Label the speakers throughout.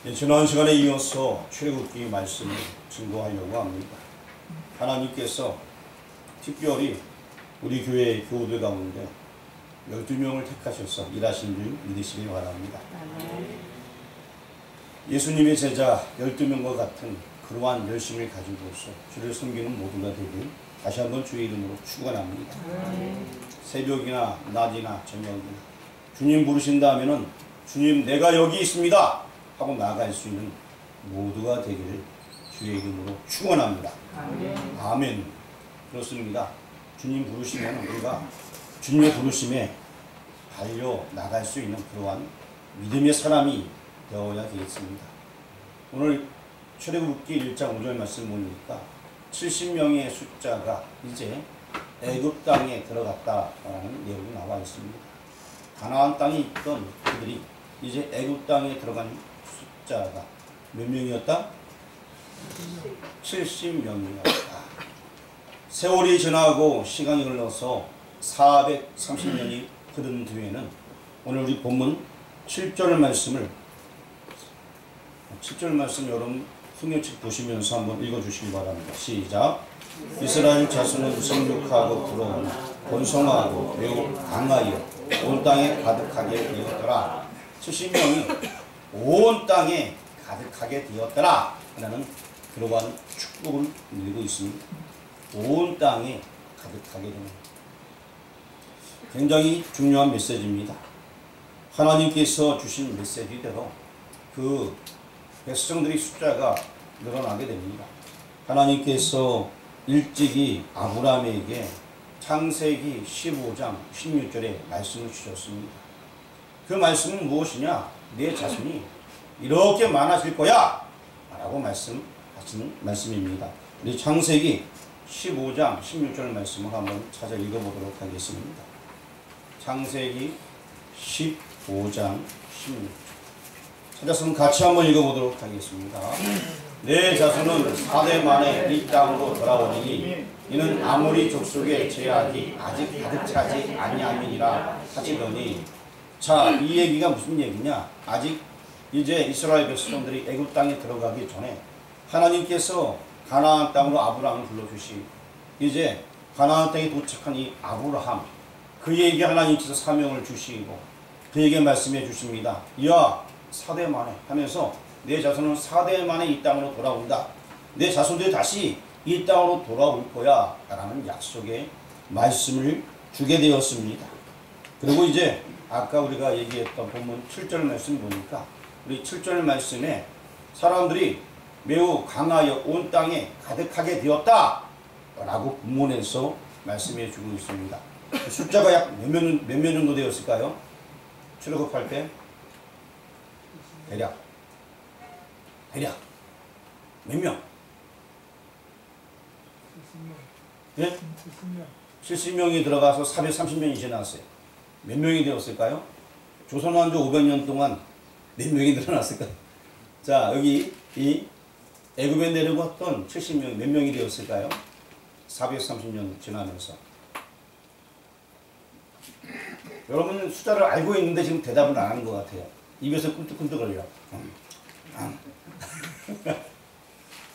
Speaker 1: 지난 시간에 이어서 출애굽기 말씀을 증거하려고 합니다. 하나님께서 특별히 우리 교회 교우들 가운데 12명을 택하셔서 일하신 줄 믿으시기 바랍니다. 예수님의 제자 12명과 같은 그러한 열심을 가지고서 주를 섬기는 모두가 되길 다시 한번 주의 이름으로 축원합니다. 새벽이나 낮이나 저녁이나 주님 부르신다 하면은 주님 내가 여기 있습니다 하고 나아갈 수 있는 모두가 되기를 주의 이름으로 축원합니다. 아멘. 그렇습니다. 주님 부르시면 우리가 주님의 부르심에 달려 나갈 수 있는 그러한 믿음의 사람이 되어야 되겠습니다. 오늘 출애굽기 1장 5절 말씀 보니까 70명의 숫자가 이제 애굽 땅에 들어갔다라는 내용이 나와 있습니다. 가나안 땅에 있던 그들이 이제 애굽 땅에 들어간 숫자가 몇 명이었다? 70명이었다. 세월이 지나고 시간이 흘러서 430년이 흐른 뒤에는 오늘 우리 본문 7절 말씀을 7절 말씀 여러분 성경책 보시면서 한번 읽어주시기 바랍니다. 시작. 이스라엘 자손은 성육하고 부러운 번성하고 매우 강하여 온 땅에 가득하게 되었더라. 70명이 온 땅에 가득하게 되었더라 라는 그러한 축복을 누리고 있습니다. 온 땅에 가득하게 되는 굉장히 중요한 메시지입니다. 하나님께서 주신 메시지대로 그 백성들의 숫자가 늘어나게 됩니다. 하나님께서 일찍이 아브라함에게 창세기 15장 16절에 말씀을 주셨습니다. 그 말씀은 무엇이냐? 내 자손이 이렇게 많아질 거야 라고 말씀하시는 말씀입니다. 우리 창세기 15장 16절 말씀을 한번 찾아 읽어보도록 하겠습니다. 창세기 15장 16절 찾았으면 같이 한번 읽어보도록 하겠습니다. 내 자손은 4대 만에 이 땅으로 돌아오니 이는 아모리 족속의 죄악이 아직 가득 차지 아니함이니라 하시더니, 자, 이 얘기가 무슨 얘기냐? 아직 이제 이스라엘 백성들이 애굽 땅에 들어가기 전에 하나님께서 가나안 땅으로 아브라함을 불러주시, 이제 가나안 땅에 도착한 이 아브라함, 그에게 하나님께서 사명을 주시고 그에게 말씀해 주십니다. 야, 4대 만에 하면서 내 자손은 4대 만에 이 땅으로 돌아온다. 내 자손들이 다시 이 땅으로 돌아올 거야 라는 약속의 말씀을 주게 되었습니다. 그리고 이제 아까 우리가 얘기했던 본문 7절 말씀 보니까 우리 7절 말씀에 사람들이 매우 강하여 온 땅에 가득하게 되었다 라고 본문에서 말씀해 주고 있습니다. 숫자가 약 몇 명 정도 되었을까요? 출애굽할 때 대략 몇 명? 70명. 예? 70명이 들어가서 430명이 지났어요. 몇 명이 되었을까요? 조선왕조 500년 동안 몇 명이 늘어났을까요? 자, 여기 이 애굽에 내려갔던 70명 몇 명이 되었을까요? 430년 지나면서. 여러분은 숫자를 알고 있는데 지금 대답을 안 하는 것 같아요. 입에서 꿈틀꿈틀거려요.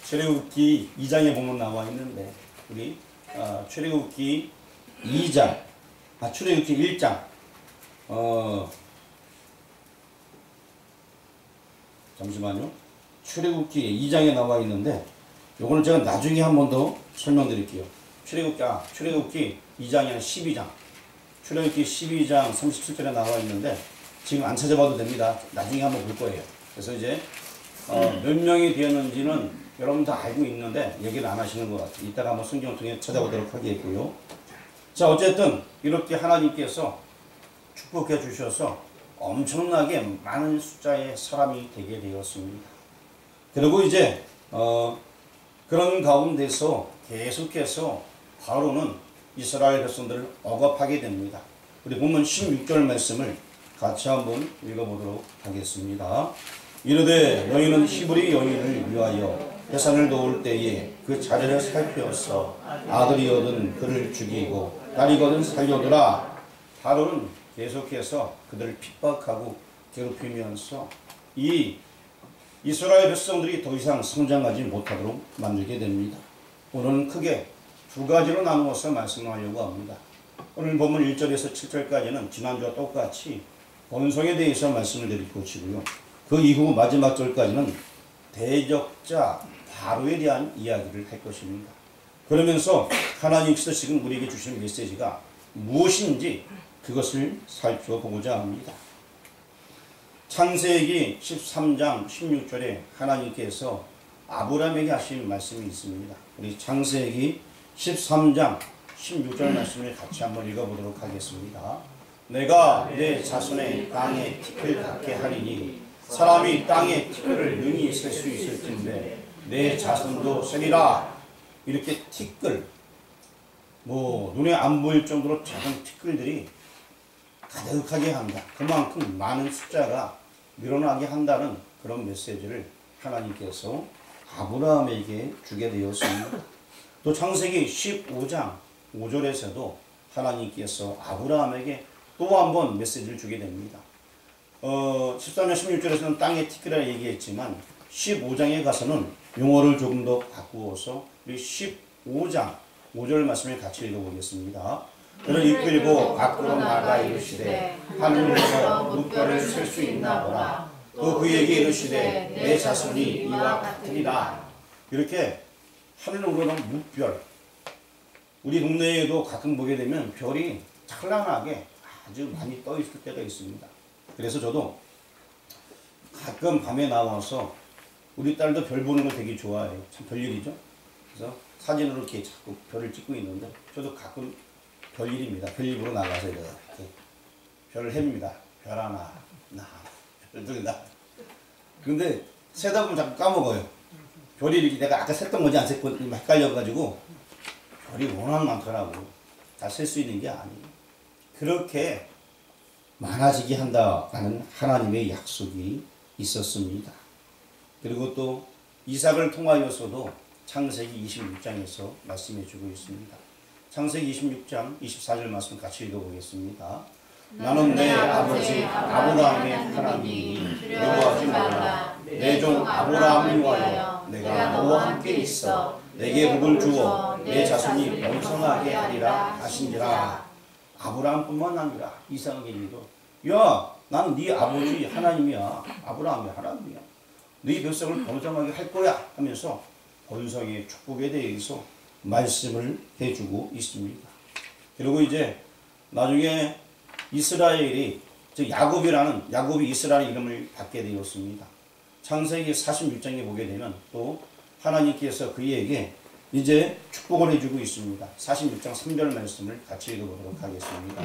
Speaker 1: 출애굽기 2장에 보면 나와 있는데 우리 출애굽기 2장, 출애굽기 1장 잠시만요. 출애굽기 2장에 나와 있는데 요거는 제가 나중에 한 번 더 설명드릴게요. 출애굽기 2장이 아니라 12장. 출애굽기 12장 37절에 나와 있는데 지금 안 찾아봐도 됩니다. 나중에 한번 볼 거예요. 그래서 이제 몇 명이 되었는지는 여러분 다 알고 있는데 얘기를 안 하시는 것 같아요. 이따가 한번 성경을 통해 찾아보도록 하겠고요. 자, 어쨌든 이렇게 하나님께서 축복해 주셔서 엄청나게 많은 숫자의 사람이 되게 되었습니다. 그리고 이제 그런 가운데서 계속해서 바로는 이스라엘 백성들을 억압하게 됩니다. 우리 본문 16절 말씀을 같이 한번 읽어보도록 하겠습니다. 이르되 너희는 히브리 여인을 위하여 해산을 놓을 때에 그 자리를 살피었어 아들이거든 그를 죽이고 딸이거든 살려두라. 바로는 계속해서 그들을 핍박하고 괴롭히면서 이 이스라엘 백성들이 더 이상 성장하지 못하도록 만들게 됩니다. 오늘은 크게 두 가지로 나누어서 말씀하려고 합니다. 오늘 본문 1절에서 7절까지는 지난주와 똑같이 번성에 대해서 말씀을 드릴 것이고요. 그 이후 마지막 절까지는 대적자 바로에 대한 이야기를 할 것입니다. 그러면서 하나님께서 지금 우리에게 주신 메시지가 무엇인지 그것을 살펴보고자 합니다. 창세기 13장 16절에 하나님께서 아브라함에게 하신 말씀이 있습니다. 우리 창세기 13장 16절 말씀을 같이 한번 읽어보도록 하겠습니다. 내가 내 자손의 땅에 티끌 갖게 하리니 사람이 땅에 티끌을 능히 셀 수 있을진데 내 자손도 세리라. 이렇게 티끌, 눈에 안 보일 정도로 작은 티끌들이 가득하게 한다. 그만큼 많은 숫자가 늘어나게 한다는 그런 메시지를 하나님께서 아브라함에게 주게 되었습니다. 또 창세기 15장 5절에서도 하나님께서 아브라함에게 또 한 번 메시지를 주게 됩니다. 13장 16절에서는 땅의 티끌이라 얘기했지만 15장에 가서는 용어를 조금 더 바꾸어서 우리 15장 5절 말씀을 같이 읽어보겠습니다. 그를 이끌고 밖으로 나가 이르시되 하늘에서 물결을 셀 수 있나 보라. 또 그에게 이르시되 내 자손이 이와 같으리라. 이렇게 하늘로는 물별, 우리 동네에도 가끔 보게 되면 별이 찬란하게 아주 많이 떠 있을 때가 있습니다. 그래서 저도 가끔 밤에 나와서 우리 딸도 별 보는 거 되게 좋아해요. 참 별일이죠. 그래서 사진으로 이렇게 자꾸 별을 찍고 있는데 저도 가끔 별일입니다. 별일보러 나가서 이렇게 별을 햅니다. 별 하나, 별들 나. 그런데 세다 보면 자꾸 까먹어요. 별이 이렇게 내가 아까 셌던 건지 안 셌건지 헷갈려가지고 별이 워낙 많더라고. 다 셀 수 있는 게 아니에요. 그렇게 많아지게 한다라는 하나님의 약속이 있었습니다. 그리고 또 이삭을 통하여서도 창세기 26장에서 말씀해 주고 있습니다. 창세기 26장 24절 말씀 같이 읽어보겠습니다. 나는 내 아버지 아브라함의 하나님이니 두려워하지 말라. 내 종 아브라함을 위하여 내가 너와 함께 있어 내게 복을 주어 내 자손이 번성하게 하리라 하신지라. 아브라함뿐만 아니라 이삭에게도 야, 나는 네 아버지 하나님이야. 아브라함이 하나님이야. 네 백성을 번성하게 할 거야 하면서 번성의 축복에 대해서 말씀을 해주고 있습니다. 그리고 이제 나중에 이스라엘이, 즉 야곱이 이스라엘 이름을 받게 되었습니다. 창세기 46장에 보게 되면 또 하나님께서 그에게 이제 축복을 해주고 있습니다. 46장 3절 말씀을 같이 읽어보도록 하겠습니다.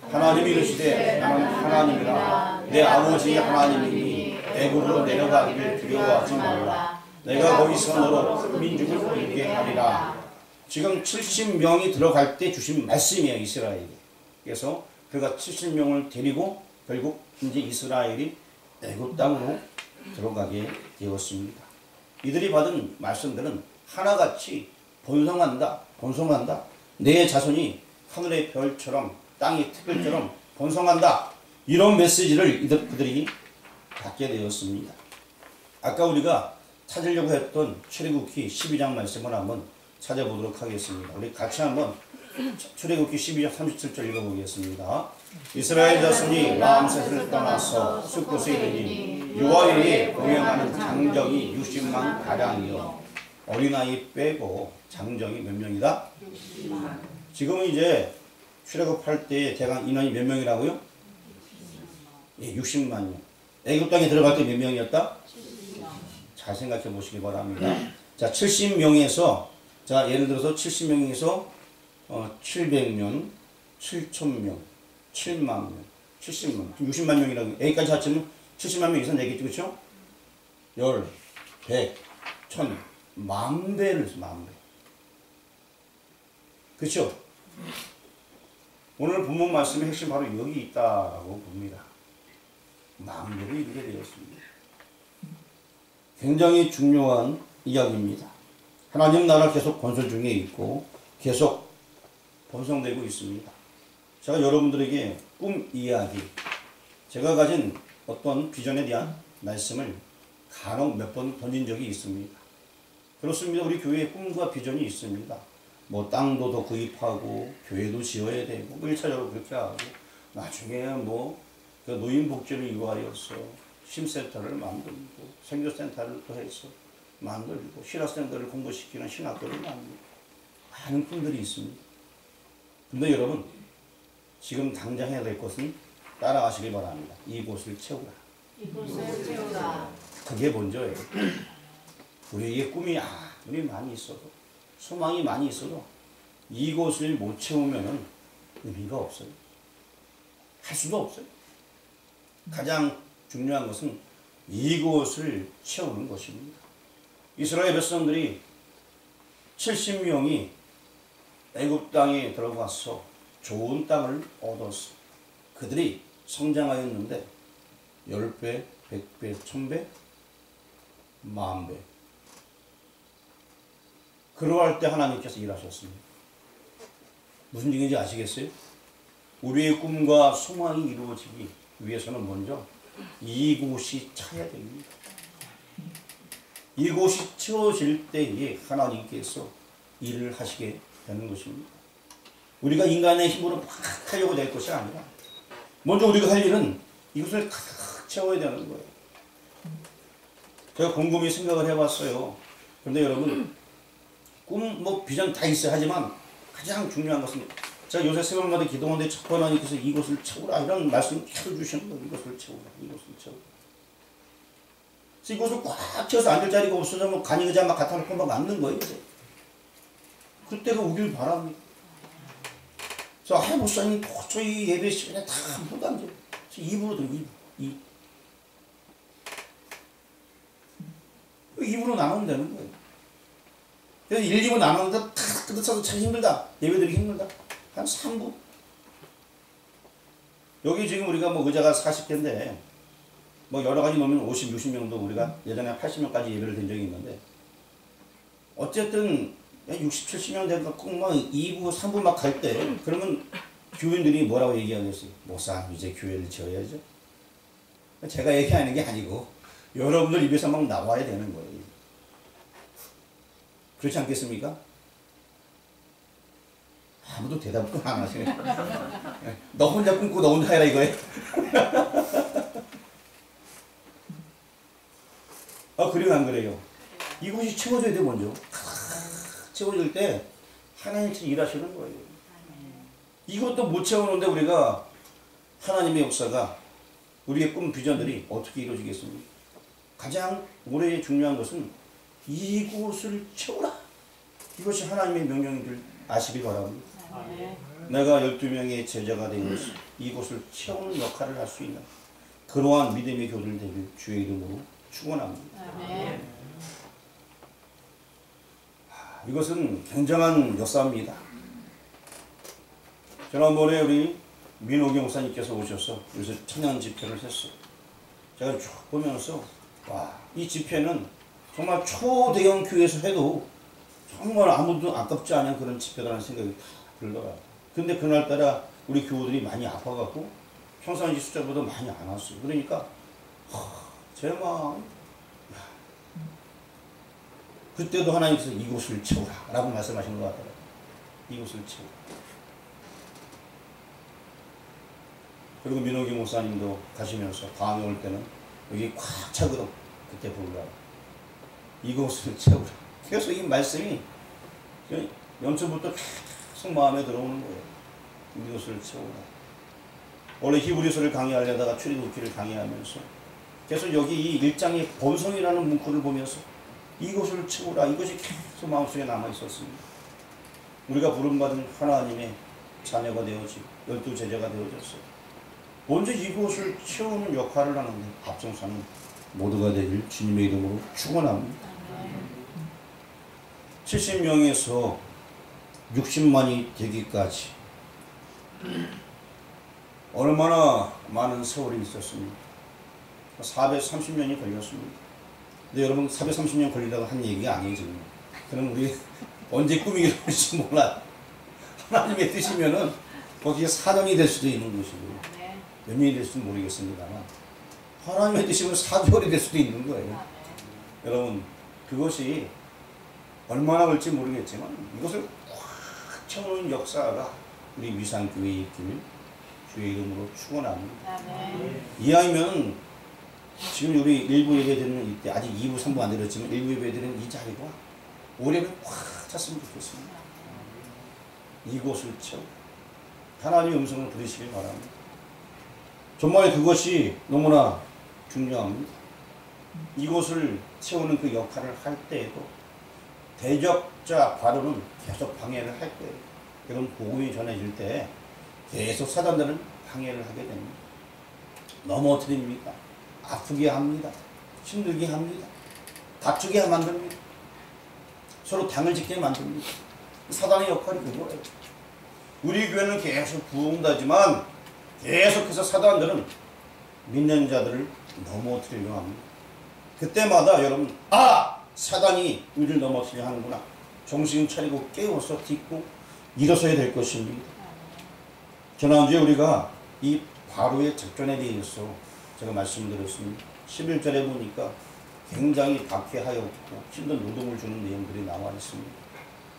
Speaker 1: 하나님이 이르시되 나는 하나님이라. 내 아버지 하나님이니 애굽으로 내려가기를 두려워하지 말라. 내가 거기서 너로 큰 민족을 이루게 하리라. 지금 70명이 들어갈 때 주신 말씀이에요. 이스라엘에게. 그래서 그가 70명을 데리고 결국 이제 이스라엘이 애굽 땅으로 들어가게 되었습니다. 이들이 받은 말씀들은 하나같이 번성한다. 내 자손이 하늘의 별처럼 땅의 티끌처럼 번성한다. 이런 메시지를 그들이 받게 되었습니다. 아까 우리가 찾으려고 했던 출애굽기 12장 말씀을 한번 찾아보도록 하겠습니다. 우리 같이 한번 출애굽기 12장 37절 읽어보겠습니다. 이스라엘 자손이 라암셋을 떠나서 숫곳에 이르니 여호와의 공양하는 장정이 60만 가량이요. 어린아이 빼고 장정이 몇 명이다? 60만. 지금은 이제 출애굽할 때 대강 인원이 몇 명이라고요? 60만 명. 애굽 땅에 들어갈 때 몇 명이었다? 70명. 잘 생각해 보시기 바랍니다. 자, 70명에서 자, 예를 들어서 70명에서 700명, 7,000명, 7만 명, 70만, 60만 명이라고 여기까지 합치면 70만 명 이상 되겠죠, 그렇죠? 10, 100, 1000, 만 배를 해서 만 배. 그렇죠? 오늘 본문 말씀의 핵심 바로 여기 있다라고 봅니다. 만 배를 이루게 되었습니다. 굉장히 중요한 이야기입니다. 하나님 나라 계속 건설 중에 있고 계속 번성되고 있습니다. 제가 여러분들에게 꿈 이야기, 제가 가진 어떤 비전에 대한 말씀을 간혹 몇 번 던진 적이 있습니다. 그렇습니다. 우리 교회의 꿈과 비전이 있습니다. 뭐 땅도 더 구입하고 교회도 지어야 되고 뭐 1차적으로 그렇게 하고 나중에 뭐 그 노인복지를 이용하여서 심센터를 만들고 선교센터를 또 해서 만들고 신학생들을 공부시키는 신학교를 만들고 많은 꿈들이 있습니다. 근데 여러분 지금 당장 해야 될 것은 따라가시기 바랍니다. 이곳을 채우라.
Speaker 2: 이곳을 채우라.
Speaker 1: 그게 먼저예요. 우리에게 꿈이 아무리 많이 있어도 소망이 많이 있어도 이곳을 못 채우면 의미가 없어요. 할 수도 없어요. 가장 중요한 것은 이곳을 채우는 것입니다. 이스라엘 백성들이 70명이 애굽 땅에 들어가서 좋은 땅을 얻어서 그들이 성장하였는데 10배, 100배, 1000배, 10,000배. 그러할 때 하나님께서 일하셨습니다. 무슨 얘기인지 아시겠어요? 우리의 꿈과 소망이 이루어지기 위해서는 먼저 이곳이 차야 됩니다. 이곳이 채워질 때에 하나님께서 일을 하시게 되는 것입니다. 우리가 인간의 힘으로 막 하려고 될 것이 아니라 먼저 우리가 할 일은 이것을 가득 채워야 되는 거예요. 제가 곰곰이 생각을 해봤어요. 그런데 여러분 꿈, 뭐 비전 다 있어야 하지만 가장 중요한 것은 제가 요새 새벽마다 기도하는데 자꾸 하나님께서 이곳을 채우라 이런 말씀을 계속 주시는 거예요. 이곳을 채우라, 이곳을 채우라. 그래서 이곳을 꽉 채워서 앉을 자리가 없어서 뭐 간이 의자 막 갖다 놓고 막 앉는 거예요. 그때가 오길 바랍니다. 그래서 목사님 도저히 예배 시간에 다 못 앉아요. 입으로 들어, 입으로 나누면 되는 거예요. 그래서 1, 2부 나누는데 다 뜯어서 참 힘들다. 예배드리기 힘들다. 한 3부. 여기 지금 우리가 뭐 의자가 40개인데 뭐 여러 가지 놓으면 50, 60명도 우리가 예전에 80명까지 예배를 된 적이 있는데 어쨌든 60, 70명 되니까 꼭 막 2부, 3부 막 갈 때 그러면 교인들이 뭐라고 얘기하겠어요? 목사님 이제 교회를 지어야죠. 제가 얘기하는 게 아니고 여러분들 입에서 막 나와야 되는 거예요. 그렇지 않겠습니까? 아무도 대답을 안 하시네. 너 혼자 꿈꾸고 너 혼자 해라 이거예요. 그래요 안 그래요? 이곳이 채워져야 돼 먼저. 채워질 때 하나님께서 일하시는 거예요. 이것도 못 채우는데 우리가 하나님의 역사가 우리의 꿈 비전들이 어떻게 이루어지겠습니까? 가장 올해 중요한 것은 이곳을 채우라. 이것이 하나님의 명령인 줄 아시기 바랍니다. 내가 12명의 제자가 되어서 이곳을 채우는 역할을 할 수 있는 그러한 믿음의 교들 되길 주의 이름으로 축원합니다. 이것은 굉장한 역사입니다. 지난번에 우리 민호기 목사님께서 오셔서 요새 청년 집회를 했어요. 제가 쭉 보면서 와, 이 집회는 정말 초대형 교회에서 해도 정말 아무도 아깝지 않은 그런 집회라는 생각이 들더라고요. 근데 그날따라 우리 교우들이 많이 아파갖고 평상시 숫자보다 많이 안 왔어요. 그러니까 제 마음 그때도 하나님께서 이곳을 채우라 라고 말씀하신 것 같더라고요. 이곳을 채우라. 그리고 민호기 목사님도 가시면서 강의 올 때는 여기 꽉 차거든. 그때 부르라고. 이곳을 채우라. 그래서 이 말씀이 연초부터 계속 마음에 들어오는 거예요. 이곳을 채우라. 원래 히브리서를 강의하려다가 출애굽기를 강의하면서 계속 여기 이 1장의 본성이라는 문구를 보면서 이곳을 채우라. 이것이 계속 마음속에 남아 있었습니다. 우리가 부름받은 하나님의 자녀가 되어지고 12제자가 되어졌어요. 먼저 이곳을 채우는 역할을 하는데 앞장서는 모두가 되길 주님의 이름으로 축원합니다. 70명에서 60만이 되기까지 얼마나 많은 세월이 있었습니까? 430년이 걸렸습니다. 근데 여러분 430년 걸리다가 한 얘기가 아니에요 지금. 그럼 우리 언제 꿈이 이루어질지 몰라. 하나님의 뜻이면은 거기에 4년이 될 수도 있는 것이고 몇 년이 될 수는 모르겠습니다만 하나님의 뜻이면 4개월이 될 수도 있는 거예요. 여러분 그것이 얼마나 걸릴지 모르겠지만 이것을 꽉 채우는 역사가 우리 위상교회에 있기를 주의 이름으로 축원합니다. 이왕이면 지금 우리 일부 예배드리는 이때 아직 2부 3부 안 드렸지만 일부 예배드리는 이 자리가 올해는 꽉 찼으면 좋겠습니다. 이곳을 채우고 하나님의 음성을 들으시길 바랍니다. 정말 그것이 너무나 중요합니다. 이곳을 채우는 그 역할을 할 때에도 대적자 바로는 계속 방해를 할 거예요. 그런 복음이 전해질 때 계속 사단들은 방해를 하게 됩니다. 넘어뜨립니다. 아프게 합니다. 힘들게 합니다. 다투게 만듭니다. 서로 당을 짓게 만듭니다. 사단의 역할이 그거예요. 우리 교회는 계속 부흥다지만 계속해서 사단들은 믿는 자들을 넘어뜨리려 합니다. 그때마다 여러분 사단이 우리를 넘어뜨리려 하는구나. 정신 차리고 깨워서 딛고 일어서야 될 것입니다. 지난주에 우리가 이 바로의 작전에 대해서 제가 말씀드렸습니다. 11절에 보니까 굉장히 박해하였고 힘든 노동을 주는 내용들이 나와 있습니다.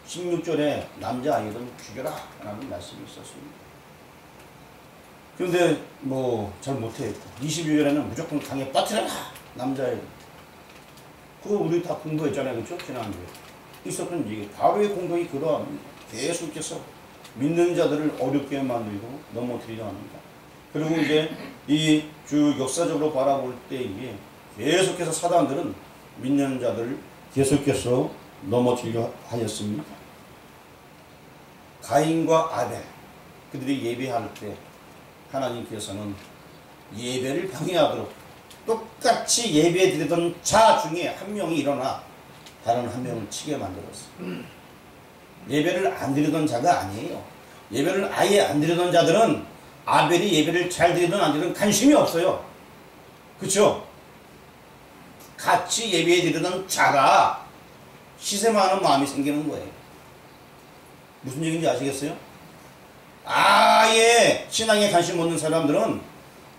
Speaker 1: 16절에 남자아이들은 죽여라 라는 말씀이 있었습니다. 그런데 뭐 잘 못했고 22절에는 무조건 강에 빠뜨려라 남자아이들. 그거 우리 다 공부했잖아요. 그렇죠? 지난주에 있었던 얘기. 바로의 공격이 그러합니다. 계속해서 믿는 자들을 어렵게 만들고 넘어뜨리려 합니다. 그리고 이제 이 쭉 역사적으로 바라볼 때에 계속해서 사단들은 믿는 자들을 계속해서 넘어뜨리려 하였습니다. 가인과 아벨 그들이 예배할 때 하나님께서는 예배를 방해하도록 똑같이 예배 드리던 자 중에 한 명이 일어나 다른 한 명을 치게 만들었어요. 예배를 안 드리던 자가 아니에요. 예배를 아예 안 드리던 자들은 아벨이 예배를 잘 드리든 안 드리든 관심이 없어요. 그렇죠? 같이 예배 드리던 자가 시세만 하는 마음이 생기는 거예요. 무슨 얘기인지 아시겠어요? 아예 신앙에 관심 없는 사람들은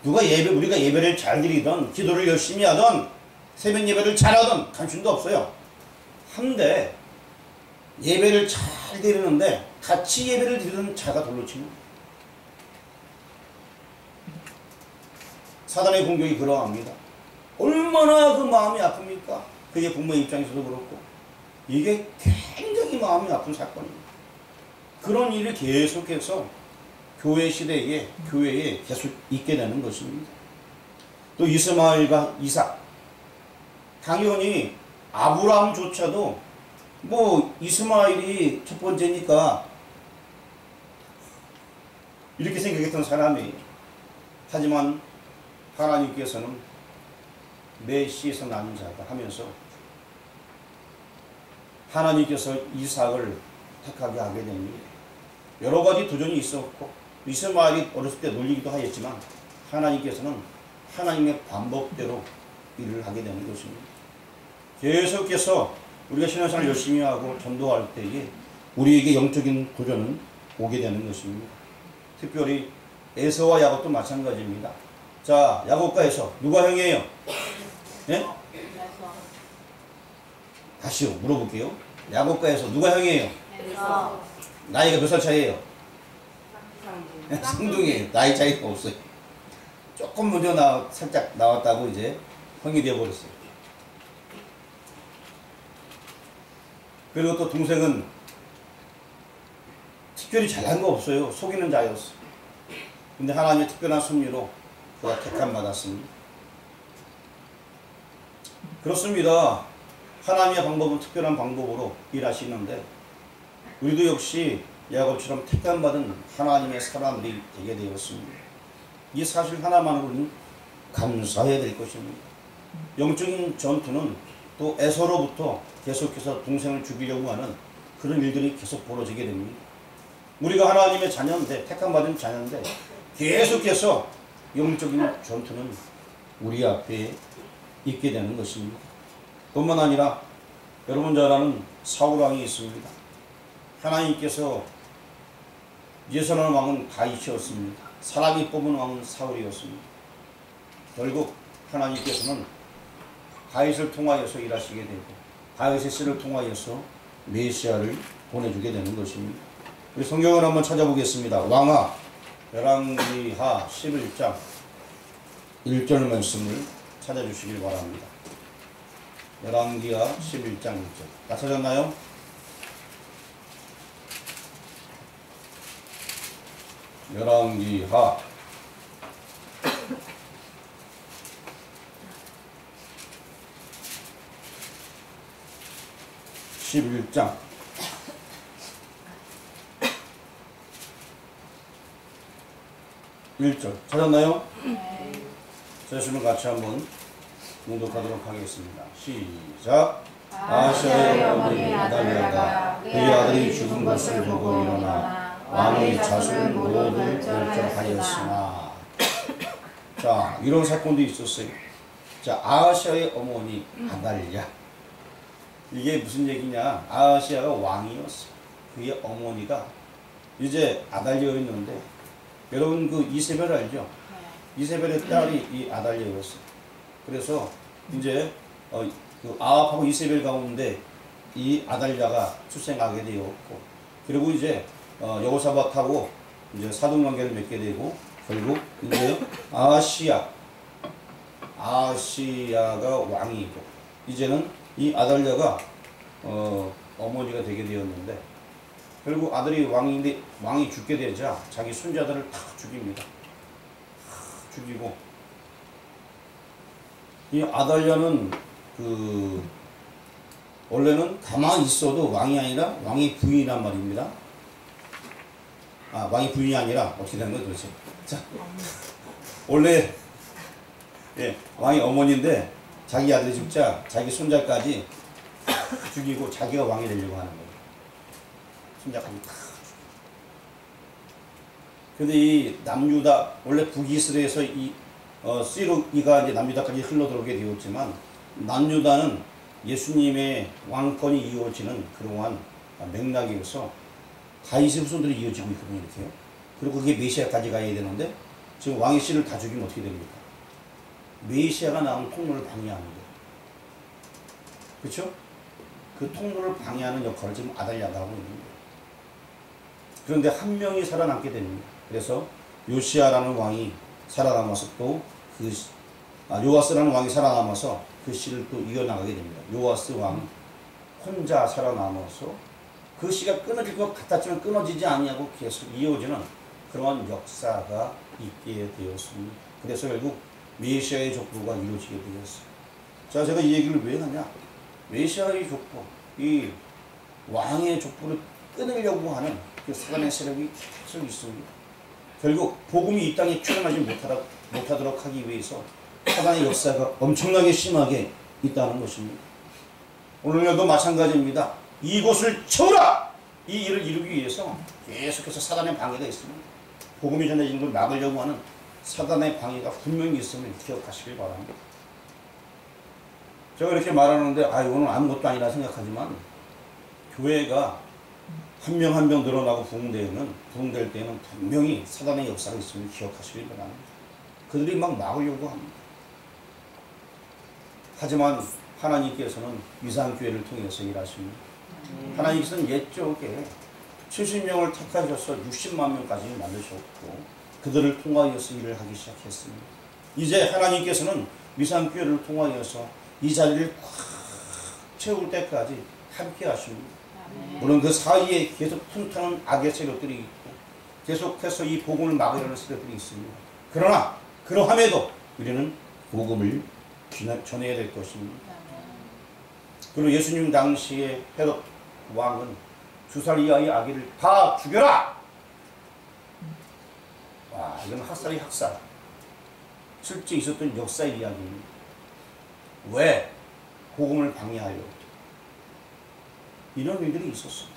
Speaker 1: 우리가 예배를 잘 드리던 기도를 열심히 하던 새벽 예배를 잘하던 관심도 없어요. 한데 예배를 잘 드리는데 같이 예배를 드리는 자가 돌로 치는 거예요. 사단의 공격이 그러합니다. 얼마나 그 마음이 아픕니까? 그게 부모의 입장에서도 그렇고 이게 굉장히 마음이 아픈 사건입니다. 그런 일이 계속해서 교회 시대에 교회에 계속 있게 되는 것입니다. 또 이스마엘과 이삭 당연히 아브라함조차도 뭐 이스마엘이 첫 번째니까 이렇게 생각했던 사람이에요. 하지만 하나님께서는 내 씨에서 나는 자다 하면서 하나님께서 이삭을 택하게 하게 됩니다. 여러 가지 도전이 있었고 이스마엘이 어렸을 때 놀리기도 하였지만 하나님께서는 하나님의 방법대로 일을 하게 되는 것입니다. 계속해서 우리가 신앙생활을 열심히 하고 전도할 때에 우리에게 영적인 도전은 오게 되는 것입니다. 특별히 에서와 야곱도 마찬가지입니다. 자, 야곱과 누가 형이에요? 예? 다시요 물어볼게요. 야곱과 누가 형이에요? 나이가 몇 살 차이에요? 쌍둥이에요. 나이 차이가 없어요. 조금 먼저 살짝 나왔다고 이제 형이 되어버렸어요. 그리고 또 동생은 특별히 잘한 거 없어요. 속이는 자였어. 근데 하나님의 특별한 섭리로 그가 택함 받았습니다. 그렇습니다. 하나님의 방법은 특별한 방법으로 일하시는데 우리도 역시 야곱처럼 택함받은 하나님의 사람들이 되게 되었습니다. 이 사실 하나만으로는 감사해야 될 것입니다. 영적인 전투는 또 에서로부터 계속해서 동생을 죽이려고 하는 그런 일들이 계속 벌어지게 됩니다. 우리가 하나님의 자녀인데 택함받은 자녀인데 계속해서 영적인 전투는 우리 앞에 있게 되는 것입니다. 뿐만 아니라 여러분 잘 아는 사울왕이 있습니다. 하나님께서 예선한 왕은 다윗이었습니다. 사람이 뽑은 왕은 사울이었습니다. 결국 하나님께서는 다윗을 통하여서 일하시게 되고 다윗의 씨를 통하여서 메시아를 보내주게 되는 것입니다. 우리 성경을 한번 찾아보겠습니다. 왕하 열왕기하 11장 1절 말씀을 찾아주시길 바랍니다. 열왕기하 11장 1절. 다 찾았나요? 열왕기하 11장 1절 찾았나요?
Speaker 2: 네.
Speaker 1: 저희는 같이 한번 낭독하도록 하겠습니다. 시작. 아하시아의 어머니 아달랴가 그의 아들이 죽은 것을 보고 일어나 왕의 자손을 모두 멸절하였으나. 자, 이런 사건도 있었어요. 자, 아하시아의 어머니 아달랴. 이게 무슨 얘기냐? 아하시아가 왕이었어. 그의 어머니가 이제 아달랴였는데, 여러분 그 이세벨 알죠? 이세벨의 딸이 이 아달랴였어. 그래서 이제 그 아합하고 이세벨 가운데 이 아달랴가 출생하게 되었고, 그리고 이제 여호사밧하고 이제 사돈 관계를 맺게 되고, 결국 이제 아하시아가 왕이고, 이제는 이 아달랴가 어머니가 되게 되었는데, 결국 아들이 왕인데 왕이 죽게 되자 자기 손자들을 다 죽입니다. 죽이고, 이 아달랴는 그 원래는 가만히 있어도 왕이 아니라 왕의 부인이란 말입니다. 아, 왕의 부인이 아니라 어떻게 되는 거죠, 도대체? 자, 원래 예, 왕의 어머니인데 자기 아들이 죽자 자기 손자까지 죽이고 자기가 왕이 되려고 하는 거예요. 손자까지 다. 근데 이 남유다, 원래 북이스라엘에서 이 시루이가 이제 남유다까지 흘러 들어오게 되었지만, 남유다는 예수님의 왕권이 이루어지는 그러한 맥락에서 다윗의 후손들이 이어지고 있거든요, 이렇게요. 그리고 그게 메시아까지 가야 되는데, 지금 왕의 씨를 다 죽이면 어떻게 됩니까? 메시아가 나온 통로를 방해하는 거예요. 그렇죠? 그 통로를 방해하는 역할을 지금 아달랴가 하고 있는 거예요. 그런데 한 명이 살아남게 됩니다. 그래서 요시아라는 왕이 살아남아서 또 요아스라는 왕이 살아남아서 그 씨를 또 이어나가게 됩니다. 요아스 왕 혼자 살아남아서 그 씨가 끊어질 것 같았지만 끊어지지 아니하고 계속 이어지는 그러한 역사가 있게 되었습니다. 그래서 결국 메시아의 족보가 이루어지게 되었어요. 자, 제가 이 얘기를 왜 하냐? 메시아의 족보, 이 왕의 족보를 끊으려고 하는 그 사단의 세력이 계속 있습니다. 결국 복음이 이 땅에 출현하지 못하도록 하기 위해서 사단의 역사가 엄청나게 심하게 있다는 것입니다. 오늘날도 마찬가지입니다. 이곳을 채우라! 이 일을 이루기 위해서 계속해서 사단의 방해가 있습니다. 복음이 전해지는 걸 막으려고 하는 사단의 방해가 분명히 있음을 기억하시길 바랍니다. 제가 이렇게 말하는데 이거는 아무것도 아니라 생각하지만, 교회가 한 명 한 명 늘어나고 부흥될 때는 분명히 사단의 역사가 있음을 기억하시길 바랍니다. 그들이 막 막으려고 합니다. 하지만 하나님께서는 위상교회를 통해서 일하십니다. 하나님께서는 옛적에 70명을 택하셔서 60만 명까지 만드셨고, 그들을 통하여서 일을 하기 시작했습니다. 이제 하나님께서는 위상교회를 통하여서 이 자리를 꽉 채울 때까지 함께 하십니다. 물론 그 사이에 계속 틈타는 악의 세력들이 있고, 계속해서 이 복음을 막으려는 세력들이 있습니다. 그러나 그러함에도 우리는 복음을 전해야 될 것입니다. 그리고 예수님 당시에 헤롯 왕은 2살 이하의 아기를 다 죽여라! 와, 이건 학살이 학살. 실제 있었던 역사의 이야기입니다. 왜? 복음을 방해하려. 이런 일들이 있었어요.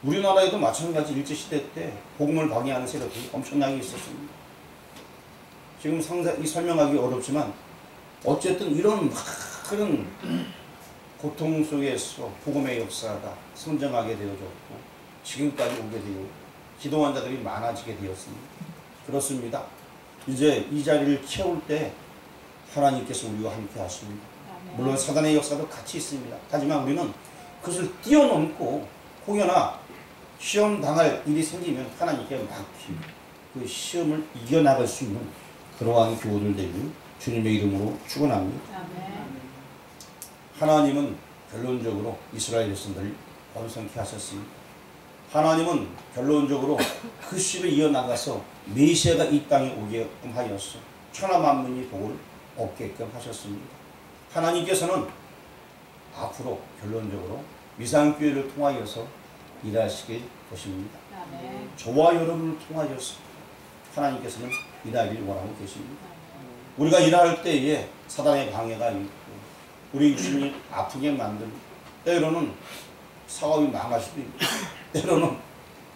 Speaker 1: 우리나라에도 마찬가지 일제시대 때 복음을 방해하는 세력들이 엄청나게 있었습니다. 지금 상세히 설명하기 어렵지만, 어쨌든 이런 그런 고통 속에서 복음의 역사가 성장하게 되어졌고, 지금까지 오게 되고, 기도한 자들이 많아지게 되었습니다. 그렇습니다. 이제 이 자리를 채울 때 하나님께서 우리와 함께 하십니다.
Speaker 2: 아멘.
Speaker 1: 물론 사단의 역사도 같이 있습니다. 하지만 우리는 그것을 뛰어넘고 혹여나 시험 당할 일이 생기면 하나님께 맡기고 그 시험을 이겨나갈 수 있는 그러한 교우들 되길 주님의 이름으로 축원합니다.
Speaker 2: 아멘.
Speaker 1: 하나님은 결론적으로 이스라엘 백성들을 번성케 하셨습니다. 하나님은 결론적으로 그 씨를 이어나가서 메시아가 이 땅에 오게끔 하여서 천하 만민이 복을 얻게끔 하셨습니다. 하나님께서는 앞으로 결론적으로 위상교회를 통하여서 일하시길 것입니다.
Speaker 2: 아멘.
Speaker 1: 저와 여러분을 통하여서 하나님께서는 일하기를 원하고 계십니다. 우리가 일할 때에 사단의 방해가 있고 우리 육신이 아프게 만들고 때로는 사업이 망할 수도 있고 때로는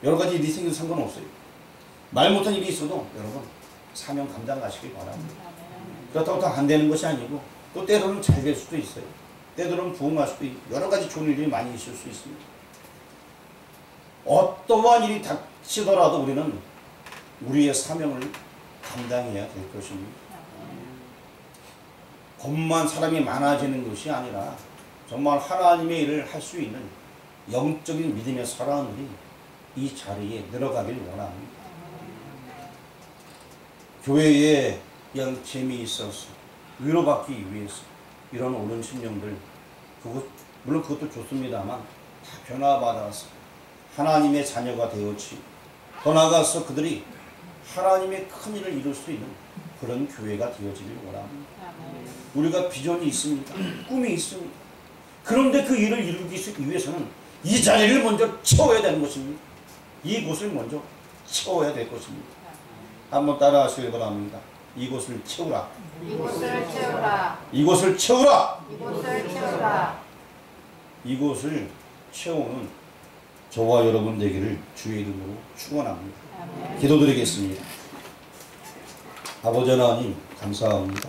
Speaker 1: 여러 가지 일이 생겨도 상관없어요. 말 못한 일이 있어도 여러분 사명 감당하시길 바랍니다.
Speaker 2: 아멘.
Speaker 1: 그렇다고 다 안 되는 것이 아니고 또 때로는 잘 될 수도 있어요. 때로는 부흥할 수도 있고 여러 가지 좋은 일이 많이 있을 수 있습니다. 어떠한 일이 닥치더라도 우리는 우리의 사명을 감당해야 될 것입니다. 법만 사람이 많아지는 것이 아니라 정말 하나님의 일을 할 수 있는 영적인 믿음의 사람들이 이 자리에 늘어가길 원합니다. 교회에 그냥 재미있어서 위로받기 위해서 이런 옳은 심령들 물론 그것도 좋습니다만 다 변화받아서 하나님의 자녀가 되었지 더 나아가서 그들이 하나님의 큰 일을 이룰 수 있는 그런 교회가 되어지길 원합니다.
Speaker 2: 아멘.
Speaker 1: 우리가 비전이 있습니다. 꿈이 있습니다. 그런데 그 일을 이루기 위해서는 이 자리를 먼저 채워야 되는 것입니다. 이곳을 먼저 채워야 될 것입니다. 한번 따라 하시길 바랍니다. 이곳을 채우라.
Speaker 2: 이곳을 채우라.
Speaker 1: 이곳을 채우라.
Speaker 2: 이곳을 채우라.
Speaker 1: 이곳을 채우는 저와 여러분 되기를 주의 이름으로 축원합니다.
Speaker 2: 아멘.
Speaker 1: 기도드리겠습니다. 아버지 하나님 감사합니다.